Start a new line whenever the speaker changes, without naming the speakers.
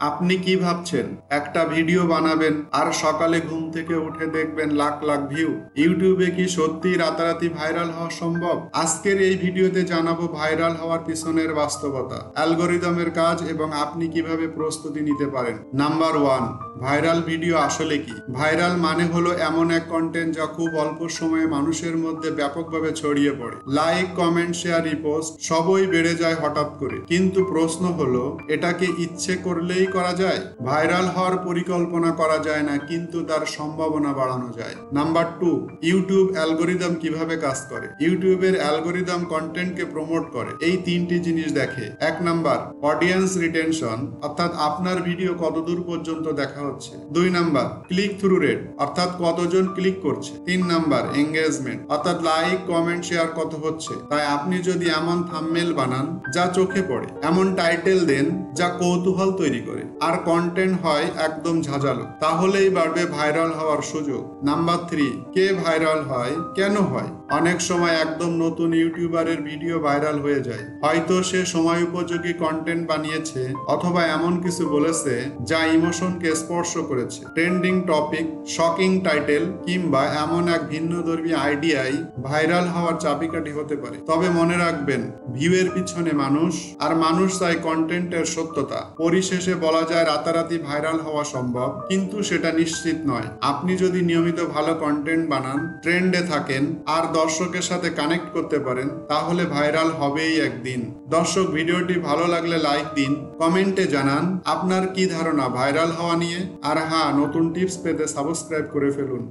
আপনি কি ভাবছেন একটা ভিডিও বানাবেন আর সকালে ঘুম থেকে উঠে দেখবেন লাখ লাখ ভিউ? ইউটিউবে কি সত্যি রাতারাতি ভাইরাল হওয়া সম্ভব? আজকের এই ভিডিওতে জানাবো ভাইরাল হওয়ার পিছনের বাস্তবতা, অ্যালগরিদমের কাজ এবং আপনি কিভাবে প্রস্তুতি নিতে পারেন। নাম্বার 1, ভাইরাল ভিডিও আসলে কি? ভাইরাল মানে হলো এমন এক কন্টেন্ট যা খুব অল্প সময়ে মানুষের মধ্যে ব্যাপকভাবে ছড়িয়ে পড়ে। লাইক, কমেন্ট, শেয়ার, রিপোস্ট সবই বেড়ে যায় হঠাৎ করে। কিন্তু প্রশ্ন হলো, এটাকে ইচ্ছে করলেই করা যায়? ভাইরাল হওয়ার পরিকল্পনা করা যায় না, কিন্তু তার সম্ভাবনা বাড়ানো যায়। নাম্বার 2, ইউটিউব অ্যালগরিদম কিভাবে কাজ করে? ইউটিউবের অ্যালগরিদম কন্টেন্টকে প্রমোট করে এই তিনটি জিনিস দেখে। 1 নাম্বার, অডিয়েন্স রিটেনশন, অর্থাৎ আপনার ভিডিও কতদূর পর্যন্ত দেখা হচ্ছে। 2 নাম্বার, ক্লিক থ্রু রেট, অর্থাৎ কতজন ক্লিক করছে। 3 নাম্বার, এঙ্গেজমেন্ট, অর্থাৎ লাইক, কমেন্ট, শেয়ার কত হচ্ছে। তাই আপনি যদি এমন থাম্বনেল বানান যা চোখে পড়ে, এমন টাইটেল দেন যা কৌতূহল তৈরি করে, আর কন্টেন্ট হয় একদম ঝাঁঝালো, তাহলেই বাড়বে ভাইরাল হওয়ার সুযোগ। নাম্বার 3, কে ভাইরাল হয়, কেন হয়? অনেক সময় একদম নতুন ইউটিউবারের ভিডিও ভাইরাল হয়ে যায়। হয়তো সে সময় উপযোগী কন্টেন্ট বানিয়েছে, অথবা এমন কিছু বলেছে যা ইমোশনকে স্পর্শ করেছে। ট্রেন্ডিং টপিক, শকিং টাইটেল, কিংবা এমন এক ভিন্নধর্মী আইডিয়াই ভাইরাল হওয়ার চাবিকাঠি হতে পারে। তবে মনে রাখবেন, ভিউয়ের পিছনে মানুষ, আর মানুষ চাই কন্টেন্টের সত্যতা। পরিশেষে বলা যায় রাতারাতি ভাইরাল হওয়া সম্ভব, কিন্তু সেটা নিশ্চিত নয়। আপনি যদি নিয়মিত ভালো কন্টেন্ট বানান, ট্রেন্ডে থাকেন, আর দর্শকের সাথে কানেক্ট করতে পারেন, তাহলে ভাইরাল হবেই একদিন। দর্শক, ভিডিওটি ভালো লাগলে লাইক দিন, কমেন্টে জানান আপনার কি ধারণা ভাইরাল হওয়া নিয়ে। আর হ্যাঁ, নতুন টিপস পেতে সাবস্ক্রাইব করে ফেলুন।